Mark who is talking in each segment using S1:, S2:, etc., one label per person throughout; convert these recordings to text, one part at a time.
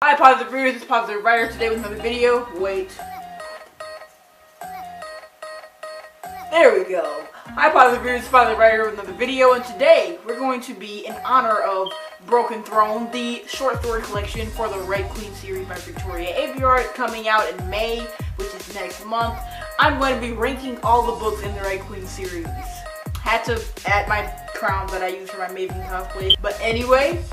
S1: Hi positive readers, it's Positive Writer today with another video. Wait. There we go. Hi positive readers, it's Positive Writer with another video, and today we're going to be in honor of Broken Throne, the short story collection for the Red Queen series by Victoria Aveyard, coming out in May, which is next month. I'm going to be ranking all the books in the Red Queen series. Had to add my crown that I use for my Maven cosplay. But anyway,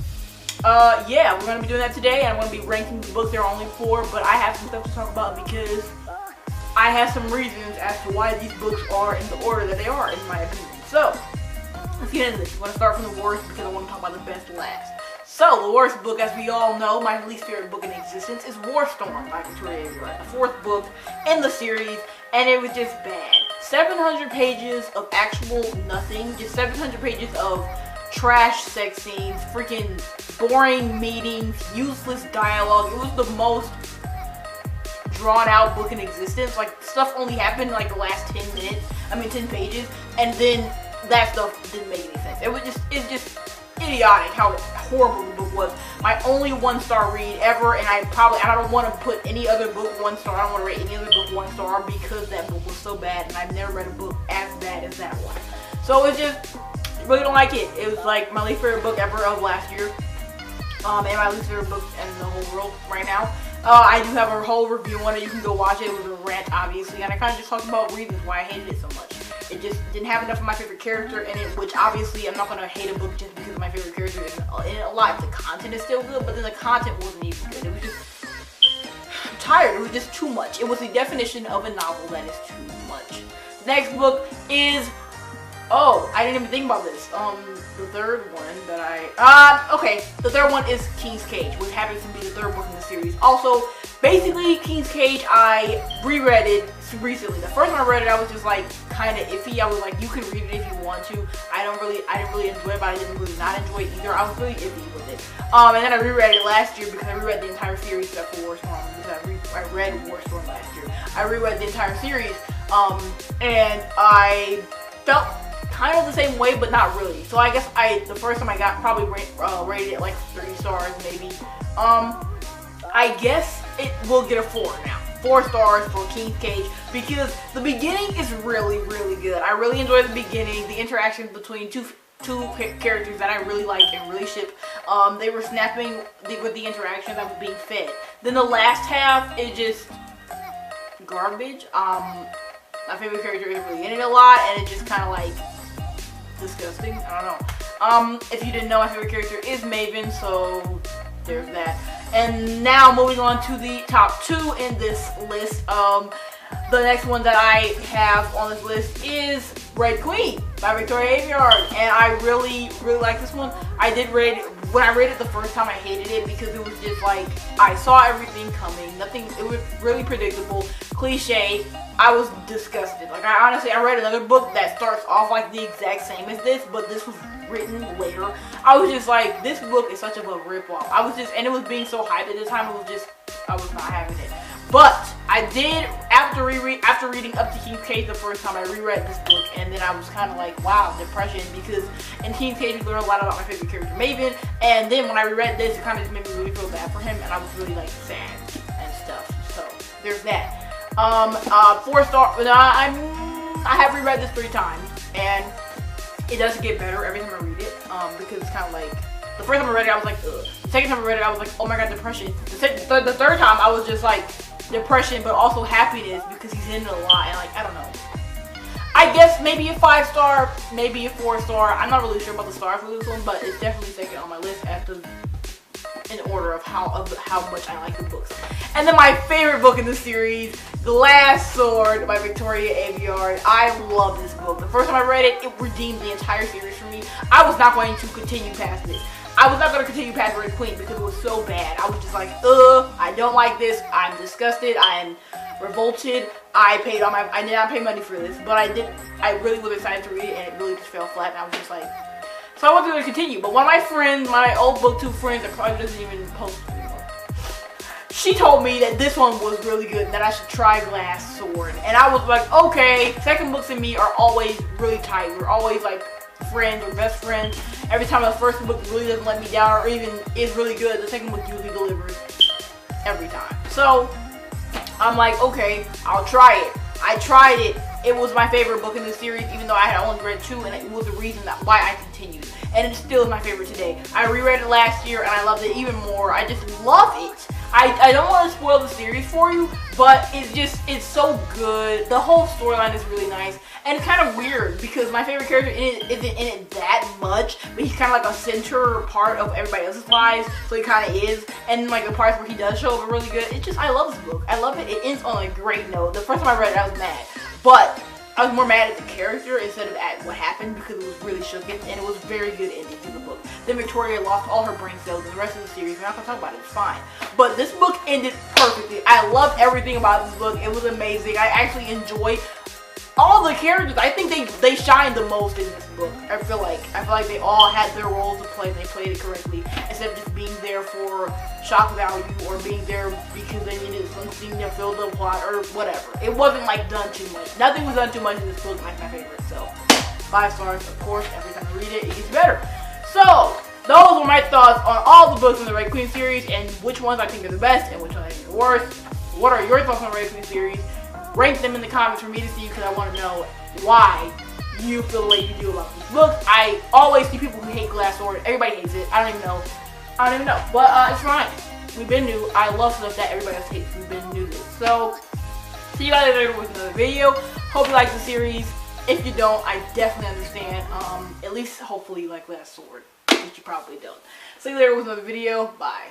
S1: yeah, we're going to be doing that today. I'm going to be ranking the books. There are only 4, but I have some stuff to talk about because I have some reasons as to why these books are in the order that they are, in my opinion. So, let's get into this. I'm going to start from the worst because I want to talk about the best last. So, the worst book, as we all know, my least favorite book in existence, is Worf Storm by Victoria Aveyard, the 4th book in the series, and it was just bad. 700 pages of actual nothing, just 700 pages of trash sex scenes, freaking boring meetings, useless dialogue. It was the most drawn out book in existence. Like, stuff only happened in like the last 10 pages, and then that stuff didn't make any sense. It's just idiotic how horrible the book was. My only 1-star read ever, and I don't want to put any other book 1 star. I don't want to rate any other book 1 star because that book was so bad, and I've never read a book as bad as that one. So it's just, really don't like it. It was like my least favorite book ever of last year, and my least favorite book in the whole world right now. I do have a whole review on it. You can go watch it. It was a rant, obviously, and I kind of just talked about reasons why I hated it so much. It just didn't have enough of my favorite character in it, which obviously I'm not going to hate a book just because of my favorite character in it a lot. The content is still good, but then the content wasn't even good. It was just, I'm tired. It was just too much. It was the definition of a novel that is too much. The next book is, oh, I didn't even think about this. The third one that okay, the third one is King's Cage, which happens to be the 3rd book in the series. Also, basically, King's Cage, I reread it recently. The first time I read it, I was just like kind of iffy. I was like, you can read it if you want to. I didn't really enjoy it, but I didn't really not enjoy it either. I was really iffy with it. And then I reread it last year because I reread the entire series except for War Storm, because I read War Storm last year. I reread the entire series, and I felt kind of the same way, but not really. So I guess the first time I got probably rated it like 3 stars maybe. I guess it will get a 4 now. 4 stars for King's Cage because the beginning is really, really good. I really enjoyed the beginning, the interactions between two characters that I really like and really ship. They were snapping with the interactions that was being fed. Then the last half is just garbage. My favorite character isn't really in it a lot, and it's just kind of like disgusting. I don't know. If you didn't know, my favorite character is Maven, so there's that. And now moving on to the top 2 in this list. The next one that I have on this list is Red Queen by Victoria Aveyard, and I really, really like this one. When I read it the first time, I hated it because it was just like, I saw everything coming. It was really predictable, cliche. I was disgusted. Like, I read another book that starts off like the exact same as this, but this was written later. I was just like, this book is such of a rip-off. And it was being so hyped at the time, I was not having it. But I did, after reading up to King's Cage the first time, I reread this book, and then I was kind of like, wow, depression, because in King's Cage we learned a lot about my favorite character, Maven, and then when I reread this, it kind of just made me really feel bad for him, and I was really like sad and stuff. So there's that. 4 star. I have reread this 3 times, and it does get better every time I read it, because it's kind of like, the first time I read it, I was like, ugh. The second time I read it, I was like, oh my god, depression. The third time, I was just like, depression, but also happiness, because he's in it a lot, and like, I don't know. I guess maybe a 5 star, maybe a 4 star. I'm not really sure about the stars for this one, but it's definitely second on my list in order of how much I like the books. And then my favorite book in the series, The Last Sword by Victoria Aveyard. I love this book. The first time I read it, it redeemed the entire series for me. I was not going to continue past this. I was not going to continue past Red Queen because it was so bad. I was just like, I don't like this. I'm disgusted. I'm revolted. I did not pay money for this, but I really was excited to read it, and it really just fell flat, and I was just like, so I wasn't going to continue. But one of my friends, my old Booktube friends that probably doesn't even post anymore, she told me that this one was really good and that I should try Glass Sword. And I was like, okay. Second books and me are always really tight. We're always like friends or best friends. Every time the first book really doesn't let me down or even is really good, the second book usually delivers. So I'm like, okay, I'll try it. I tried it. It was my favorite book in the series, even though I had only read 2, and it was the reason why I continued. And it still is my favorite today. I reread it last year, and I loved it even more. I just love it. I don't want to spoil the series for you, but it's so good. The whole storyline is really nice. And it's kind of weird because my favorite character isn't in it that much, but he's kind of like a center part of everybody else's lives, so he kind of is. And like the parts where he does show up are really good. I love this book. I love it. It ends on a great note. The first time I read it, I was mad, but I was more mad at the character instead of at what happened because it was really shooken, and it was very good ending to the book. Then Victoria lost all her brain cells, and the rest of the series, we're not going to talk about it, it's fine. But this book ended perfectly. I loved everything about this book. It was amazing. I actually enjoyed all the characters. I think they shine the most in this book. I feel like they all had their roles to play and they played it correctly, instead of just being there for shock value or being there because they needed something to fill the plot or whatever. It wasn't like done too much. Nothing was done too much in this book, and that's my favorite. So 5 stars, of course. Every time I read it, it gets better. So those were my thoughts on all the books in the Red Queen series and which ones I think are the best and which ones I think are the worst. What are your thoughts on the Red Queen series? Rank them in the comments for me to see because I want to know why you feel the way you do about these books. I always see people who hate Glass Sword. Everybody hates it. I don't even know. But it's fine. We've been new. I love stuff that everybody else hates. We've been new to it. So see you guys later with another video. Hope you like the series. If you don't, I definitely understand. At least hopefully you like Glass Sword, which you probably don't. See you later with another video. Bye.